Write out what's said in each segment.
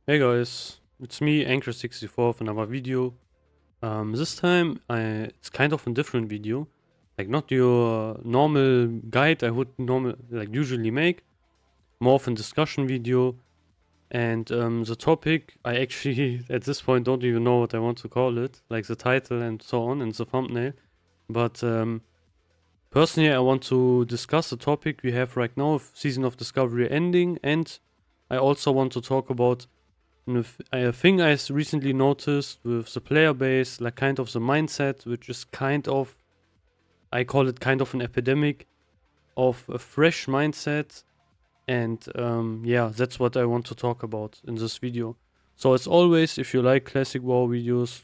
Hey guys, it's me, Anchor64 for another video. This time it's kind of a different video, like not your normal guide I would usually make, more of a discussion video. And the topic I actually at this point don't even know what I want to call it, like the title and so on and the thumbnail. But personally, I want to discuss the topic we have right now of Season of Discovery ending, and I also want to talk about a thing I recently noticed with the player base, like kind of the mindset, which is I call it kind of an epidemic of a fresh mindset. And yeah, that's what I want to talk about in this video. So as always, if you like classic WoW videos,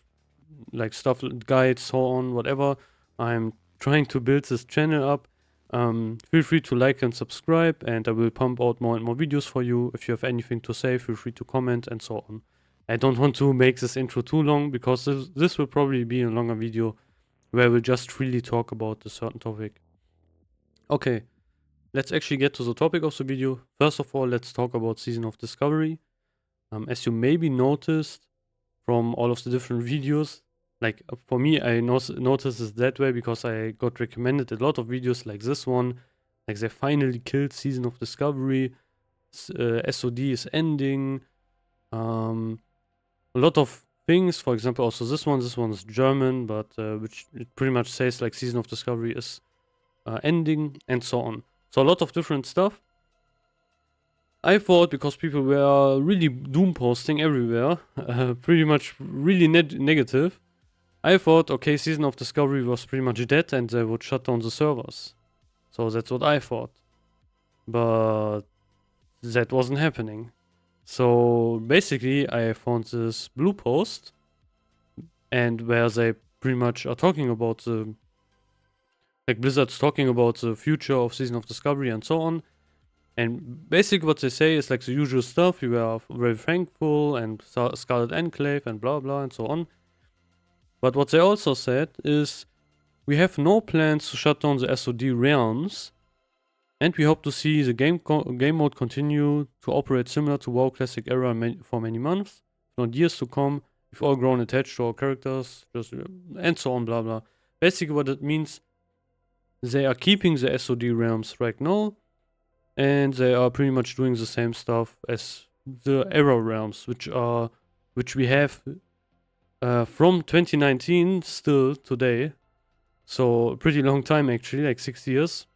like stuff, guides, so on, whatever, I'm trying to build this channel up. Feel free to like and subscribe, and I will pump out more and more videos for you. If you have anything to say, feel free to comment and so on. I don't want to make this intro too long because this will probably be a longer video where we'll just freely talk about a certain topic. Okay, let's actually get to the topic of the video. First of all, let's talk about Season of Discovery. As you maybe noticed from all of the different videos, like for me, I noticed this that way because I got recommended a lot of videos like this one, like they finally killed Season of Discovery, SOD is ending, a lot of things. For example, also this one is German, but which it pretty much says like Season of Discovery is ending and so on. So a lot of different stuff. I thought because people were really doom posting everywhere, pretty much really negative, I thought, okay, Season of Discovery was pretty much dead and they would shut down the servers. So that's what I thought. But that wasn't happening. So basically, I found this blue post, and where they pretty much are talking about like Blizzard's talking about the future of Season of Discovery and so on. And basically, what they say is like the usual stuff. We were very thankful and Scarlet Enclave and blah blah and so on. But what they also said is, we have no plans to shut down the SOD realms, and we hope to see the game mode continue to operate similar to WoW Classic Era for many months, not years to come. We've all grown attached to our characters, and so on, blah blah. Basically, what it means, they are keeping the SOD realms right now, and they are pretty much doing the same stuff as the Era realms, which we have from 2019 still today. So a pretty long time actually, like 6 years.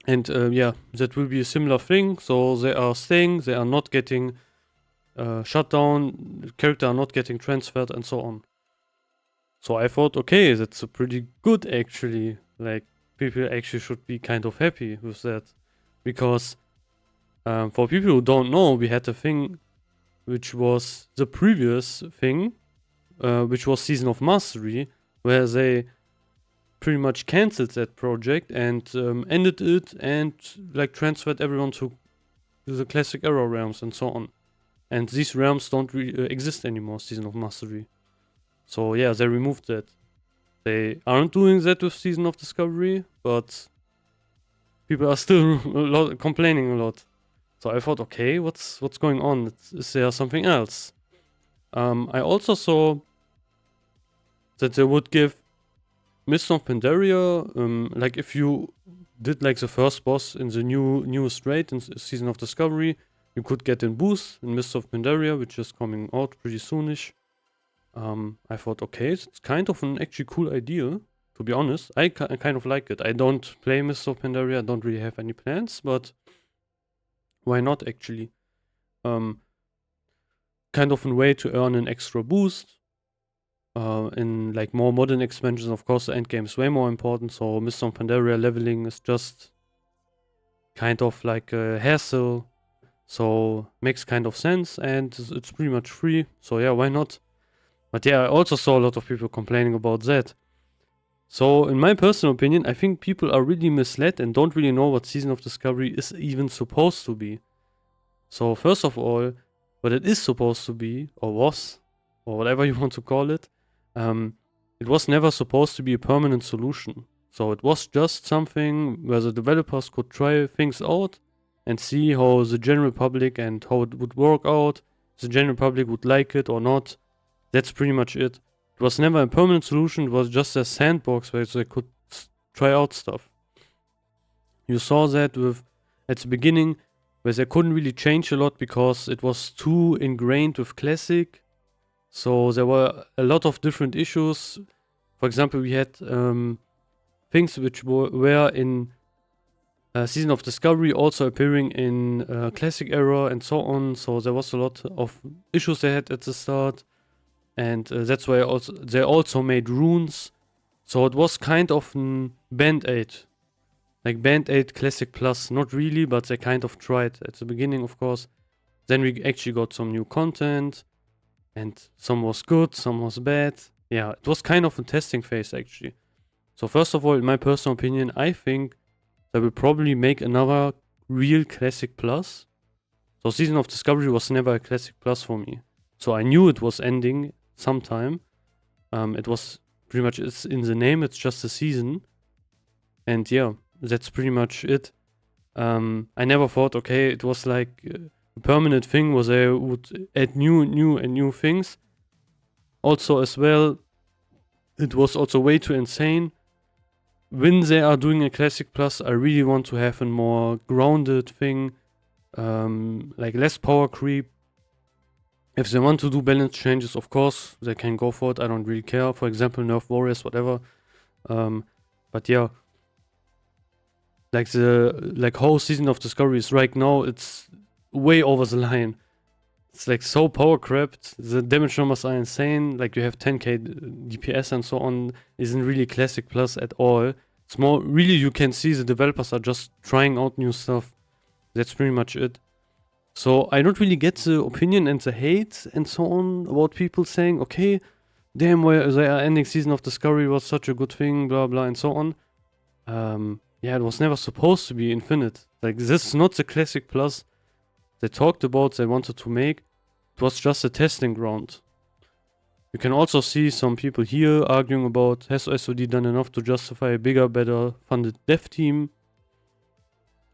And yeah, that will be a similar thing. So they are staying, they are not getting shut down, character are not getting transferred and so on. So I thought, okay, that's a pretty good actually. Like people actually should be kind of happy with that. Because for people who don't know, we had a thing which was the previous thing, which was Season of Mastery, where they pretty much canceled that project and ended it and like transferred everyone to the classic Era realms and so on. And these realms don't exist anymore, Season of Mastery. So yeah, they removed that. They aren't doing that with Season of Discovery, but people are still complaining a lot. So I thought, okay, what's going on? Is there something else? I also saw that they would give Mist of Pandaria, like if you did like the first boss in the newest raid in Season of Discovery, you could get in boost in Mist of Pandaria, which is coming out pretty soonish. I thought, okay, it's kind of an actually cool idea. To be honest, I kind of like it. I don't play Mist of Pandaria. I don't really have any plans, but why not actually? Kind of a way to earn an extra boost. In like more modern expansions, of course, the end game is way more important. So Mist of Pandaria leveling is just kind of like a hassle. So makes kind of sense, and it's pretty much free. So yeah, why not? But yeah, I also saw a lot of people complaining about that. So in my personal opinion, I think people are really misled and don't really know what Season of Discovery is even supposed to be. So first of all, what it is supposed to be, or was, or whatever you want to call it, it was never supposed to be a permanent solution. So it was just something where the developers could try things out and see how the general public and how it would work out the general public would like it or not. That's pretty much it. It was never a permanent solution, it was just a sandbox where they could try out stuff. You saw that with at the beginning, where they couldn't really change a lot because it was too ingrained with Classic. So there were a lot of different issues. For example, we had things which were in Season of Discovery also appearing in Classic era and so on. So there was a lot of issues they had at the start. And that's why they also made runes. So it was kind of a Band-Aid. Like Band-Aid Classic Plus. Not really, but they kind of tried at the beginning, of course. Then we actually got some new content. And some was good, some was bad. Yeah, it was kind of a testing phase, actually. So first of all, in my personal opinion, I think they will probably make another real Classic Plus. So Season of Discovery was never a Classic Plus for me. So I knew it was ending sometime. It was pretty much, it's in the name, it's just a season. And yeah, that's pretty much it. I never thought, okay, it was like a permanent thing where they would add new things. Also as well, it was also way too insane. When they are doing a Classic Plus, I really want to have a more grounded thing. Like less power creep. If they want to do balance changes, of course, they can go for it. I don't really care. For example, nerf warriors, whatever. But yeah. Like whole Season of Discovery is right now, it's way over the line. It's like so power crept. The damage numbers are insane. Like you have 10k DPS and so on. Isn't really Classic Plus at all. It's more, really you can see the developers are just trying out new stuff. That's pretty much it. So I don't really get the opinion and the hate and so on about people saying, okay, damn, why they are ending Season of Discovery was such a good thing, blah blah and so on. Yeah, it was never supposed to be infinite. Like this is not the Classic Plus they talked about, they wanted to make. It was just a testing ground. You can also see some people here arguing about, has SOD done enough to justify a bigger, better funded dev team?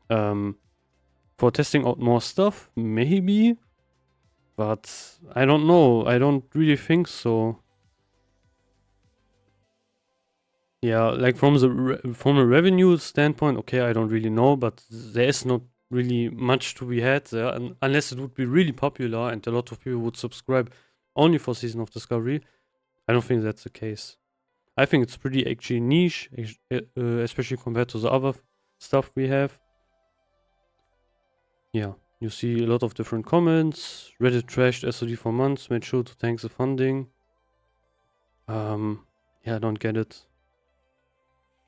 For testing out more stuff, maybe. But I don't know, I don't really think so. Yeah, like from a revenue standpoint, okay, I don't really know, but there is not really much to be had there, unless it would be really popular and a lot of people would subscribe only for Season of Discovery. I don't think that's the case. I think it's pretty actually niche, especially compared to the other stuff we have. Yeah, you see a lot of different comments. Reddit trashed SOD for months, made sure to thank the funding. Yeah, I don't get it.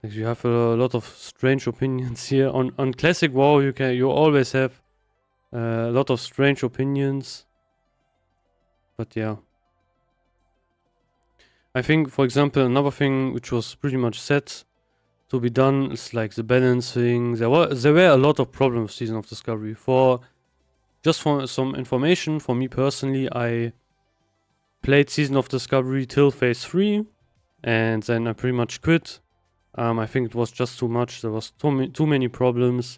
You have a lot of strange opinions here on Classic WoW. You always have a lot of strange opinions, but yeah, I think, for example, another thing which was pretty much set to be done is like the balancing. There were a lot of problems with Season of Discovery. For some information, for me personally, I played Season of Discovery till phase 3, and then I pretty much quit. I think it was just too much. There was too many problems,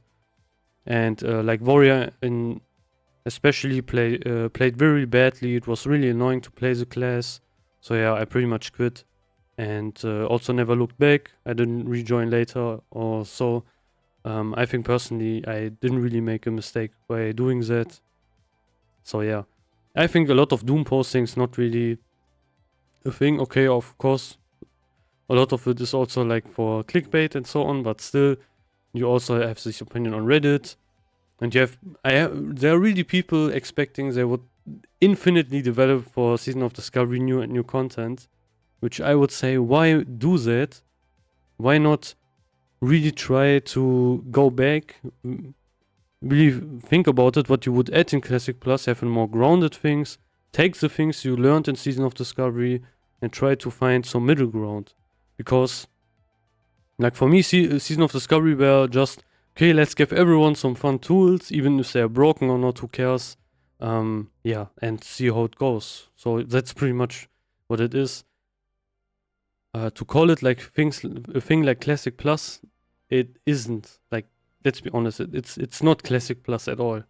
and like Warrior especially played very badly. It was really annoying to play the class. So yeah, I pretty much quit, and also never looked back. I didn't rejoin later or so. I think personally I didn't really make a mistake by doing that. So yeah, I think a lot of Doom postings not really a thing. Okay, of course. A lot of it is also like for clickbait and so on, but still, you also have this opinion on Reddit, and there are really people expecting they would infinitely develop for Season of Discovery new content, which I would say, why do that? Why not really try to go back, really think about it, what you would add in Classic Plus, have more grounded things, take the things you learned in Season of Discovery, and try to find some middle ground. Because, like for me, Season of Discovery were just, okay, let's give everyone some fun tools, even if they're broken or not, who cares? Yeah, and see how it goes. So that's pretty much what it is. To call it like a thing like Classic Plus, it isn't. Like, let's be honest, it's not Classic Plus at all.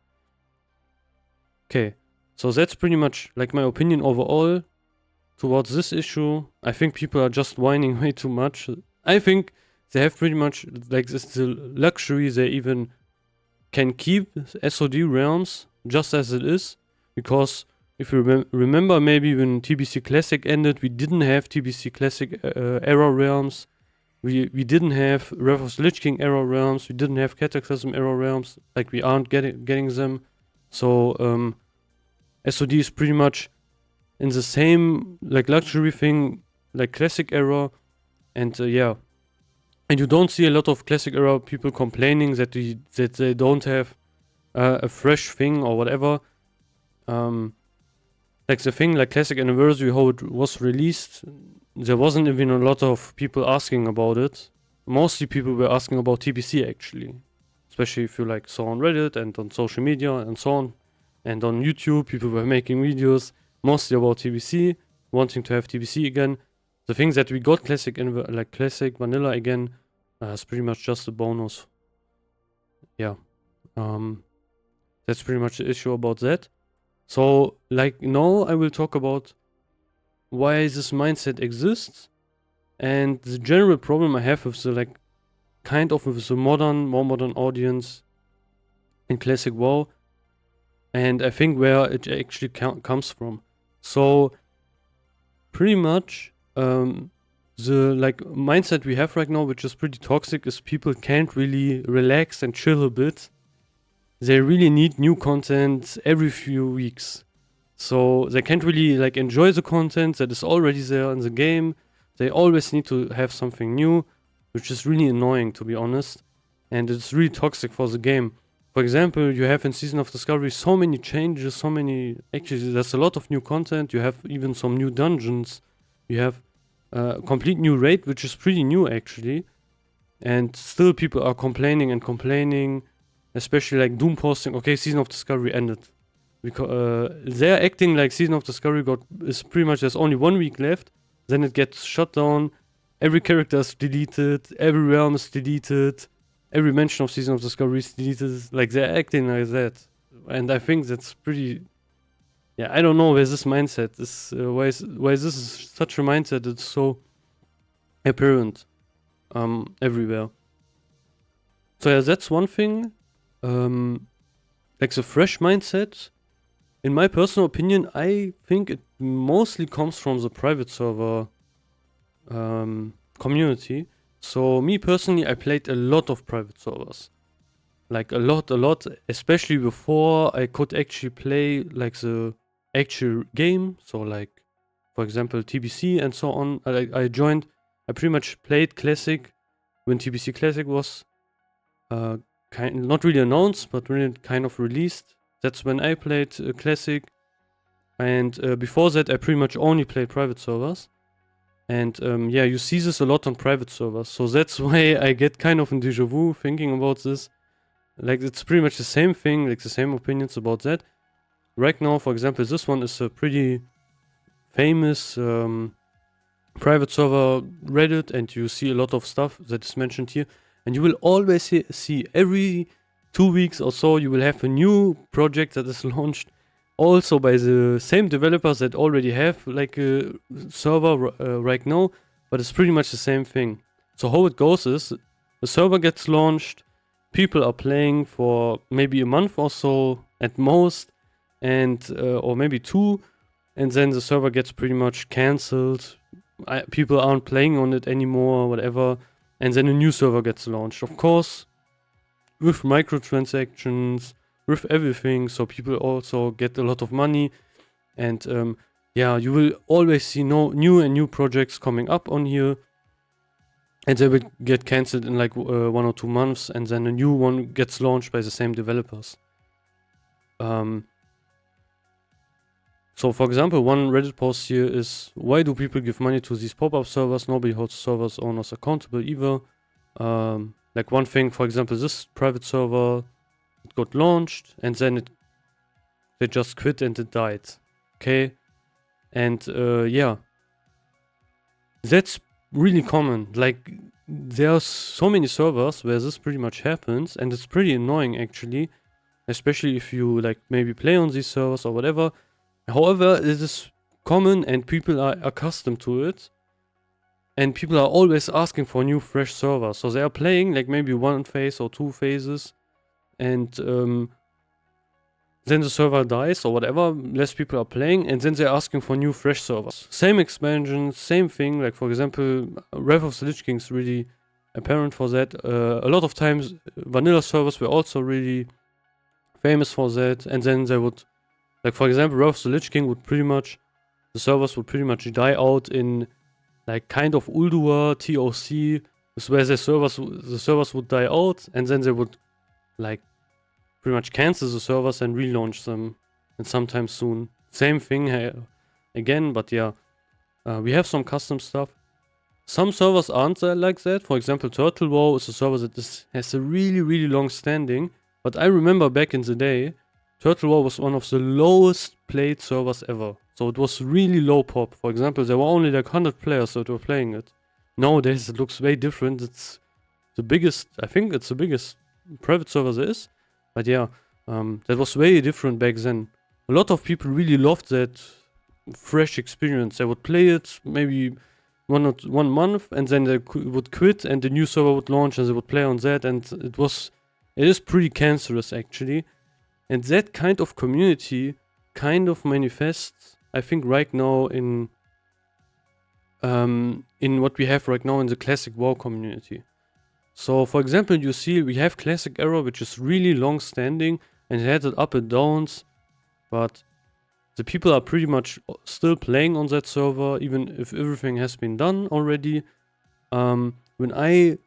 Okay, So that's pretty much like my opinion overall towards this issue. I think people are just whining way too much. I think they have pretty much like this the luxury they even can keep SOD realms just as it is, because if you remember, maybe when TBC Classic ended, we didn't have TBC Classic era realms. We didn't have Wrath of the Lich King era realms. We didn't have Cataclysm era realms. Like we aren't getting them. So SOD is pretty much in the same like luxury thing like Classic era, and yeah. And you don't see a lot of Classic era people complaining that they don't have a fresh thing or whatever. Like the thing like Classic Anniversary, how it was released, there wasn't even a lot of people asking about it. Mostly people were asking about TBC actually, especially if you like saw on Reddit and on social media and so on, and on YouTube people were making videos mostly about TBC, wanting to have TBC again. The thing that we got Classic like Classic Vanilla again is pretty much just a bonus. Yeah, that's pretty much the issue about that. So like now I will talk about why this mindset exists and the general problem I have with the like kind of with the more modern audience in Classic WoW, and I think where it actually comes from. So pretty much the like mindset we have right now, which is pretty toxic, is people can't really relax and chill a bit. They really need new content every few weeks. So they can't really like enjoy the content that is already there in the game. They always need to have something new, which is really annoying to be honest. And it's really toxic for the game. For example, you have in Season of Discovery so many changes, actually there's a lot of new content. You have even some new dungeons. You have a complete new raid, which is pretty new actually. And still people are complaining, especially like Doom posting, okay, Season of Discovery ended. Because they're acting like Season of Discovery is pretty much there's only 1 week left, then it gets shut down, every character is deleted, every realm is deleted, every mention of Season of Discovery is deleted. Like they're acting like that, and I think that's pretty. Yeah, I don't know where this mindset is. Why this is such a mindset? It's so apparent, everywhere. So yeah, that's one thing. Like the fresh mindset. In my personal opinion, I think it mostly comes from the private server community. So me personally, I played a lot of private servers. Like a lot, especially before I could actually play like the actual game. So like, for example, TBC and so on. I pretty much played Classic when TBC Classic was not really announced, but when it kind of released. That's when I played Classic. And before that, I pretty much only played private servers. And yeah, you see this a lot on private servers. So that's why I get kind of in deja vu thinking about this. Like, it's pretty much the same thing, like the same opinions about that. Right now, for example, this one is a pretty famous private server Reddit, and you see a lot of stuff that is mentioned here. And you will always see every 2 weeks or so, you will have a new project that is launched also by the same developers that already have like a server right now, but it's pretty much the same thing. So how it goes is, the server gets launched, people are playing for maybe a month or so at most, and or maybe 2, and then the server gets pretty much cancelled. People aren't playing on it anymore, whatever, and then a new server gets launched. Of course, with microtransactions, with everything, so people also get a lot of money. And yeah, you will always see new projects coming up on here, and they will get cancelled in like 1 or 2 months, and then a new one gets launched by the same developers. So for example, one Reddit post here is, why do people give money to these pop-up servers? Nobody holds servers owners accountable either. Like one thing, for example, this private server, it got launched and then they just quit and it died. Okay, and yeah, that's really common. Like, there are so many servers where this pretty much happens, and it's pretty annoying actually, especially if you like maybe play on these servers or whatever. However, it is common and people are accustomed to it. And people are always asking for new fresh servers. So they are playing like maybe one phase or two phases. And then the server dies or whatever, less people are playing, and then they're asking for new fresh servers. Same expansion, same thing, like for example, Wrath of the Lich King is really apparent for that. A lot of times vanilla servers were also really famous for that, and then they would, like for example, Wrath of the Lich King would pretty much, the servers would pretty much die out in like kind of Ulduar, TOC, where the servers would die out, and then they would like pretty much cancel the servers and relaunch them, and sometime soon. Same thing again, but yeah, we have some custom stuff. Some servers aren't like that. For example, Turtle War is a server that has a really long standing, but I remember back in the day, Turtle War was one of the lowest played servers ever. So it was really low pop. For example, there were only like 100 players that were playing it. Nowadays it looks way different. It's the biggest, I think it's the biggest private server there is. But yeah, that was way different back then. A lot of people really loved that fresh experience. They would play it maybe 1 month and then they would quit and the new server would launch and they would play on that, and it is pretty cancerous actually. And that kind of community kind of manifests, I think, right now in what we have right now in the Classic WoW community. So for example, you see we have Classic Era, which is really long standing and it had it up and downs, but the people are pretty much still playing on that server, even if everything has been done already. When I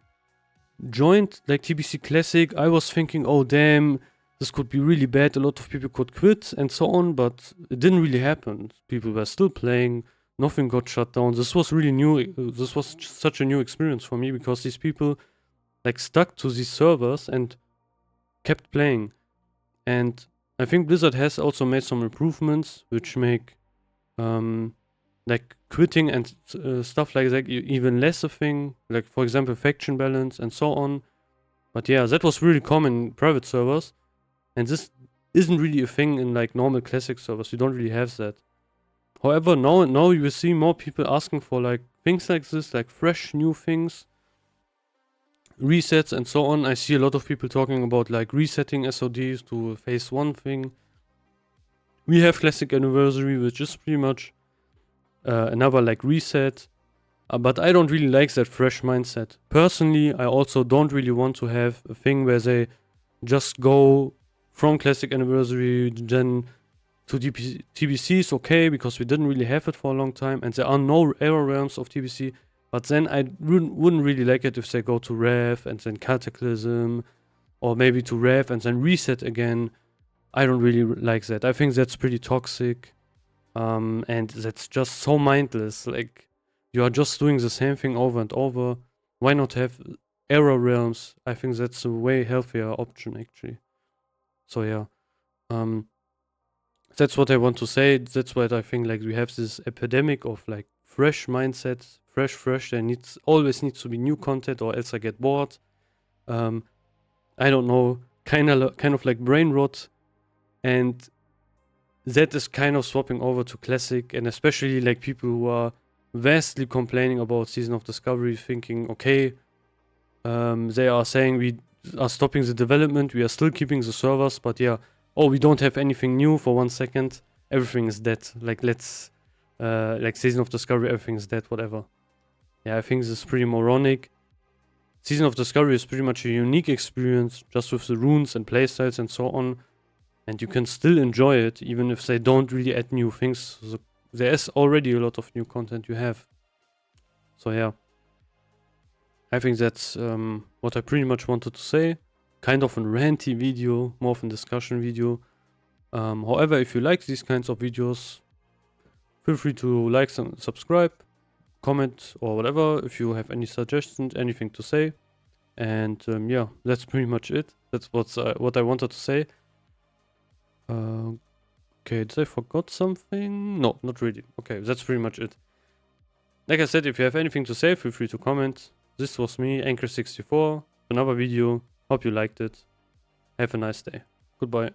joined like TBC Classic, I was thinking, oh damn, this could be really bad, a lot of people could quit and so on, but it didn't really happen. People were still playing, nothing got shut down. This was really new, this was such a new experience for me, because these people like stuck to these servers and kept playing. And I think Blizzard has also made some improvements which make like quitting and stuff like that even less a thing, like for example faction balance and so on. But yeah, that was really common in private servers, and this isn't really a thing in like normal classic servers. You don't really have that. However, now you will see more people asking for like things like this, like fresh new things, resets and so on. I see a lot of people talking about like resetting SODs to phase 1 thing. We have Classic Anniversary, which is pretty much another like reset, but I don't really like that fresh mindset. Personally, I also don't really want to have a thing where they just go from Classic Anniversary then to TBC is okay, because we didn't really have it for a long time and there are no era realms of TBC. But then I wouldn't really like it if they go to Rev and then Cataclysm, or maybe to Rev and then reset again. I don't really like that. I think that's pretty toxic, and that's just so mindless. Like, you are just doing the same thing over and over. Why not have era realms? I think that's a way healthier option actually. So yeah, that's what I want to say. That's what I think, like we have this epidemic of like fresh mindsets. Fresh. There always needs to be new content, or else I get bored. I don't know, kind of like brain rot, and that is kind of swapping over to classic, and especially like people who are vastly complaining about Season of Discovery, thinking, okay, they are saying we are stopping the development, we are still keeping the servers, but yeah, oh, we don't have anything new for 1 second, everything is dead. Like, let's like Season of Discovery, everything is dead, whatever. Yeah, I think this is pretty moronic. Season of Discovery is pretty much a unique experience, just with the runes and playstyles and so on. And you can still enjoy it, even if they don't really add new things. So there is already a lot of new content you have. So yeah. I think that's what I pretty much wanted to say. Kind of a ranty video, more of a discussion video. However, if you like these kinds of videos, feel free to like and subscribe, comment or whatever if you have any suggestions, anything to say. And yeah, that's pretty much it. That's what I wanted to say. Okay, did I forgot something? No, not really. Okay, that's pretty much it. Like I said, if you have anything to say, feel free to comment. This was me, Anchor64, another video. Hope you liked it. Have a nice day. Goodbye.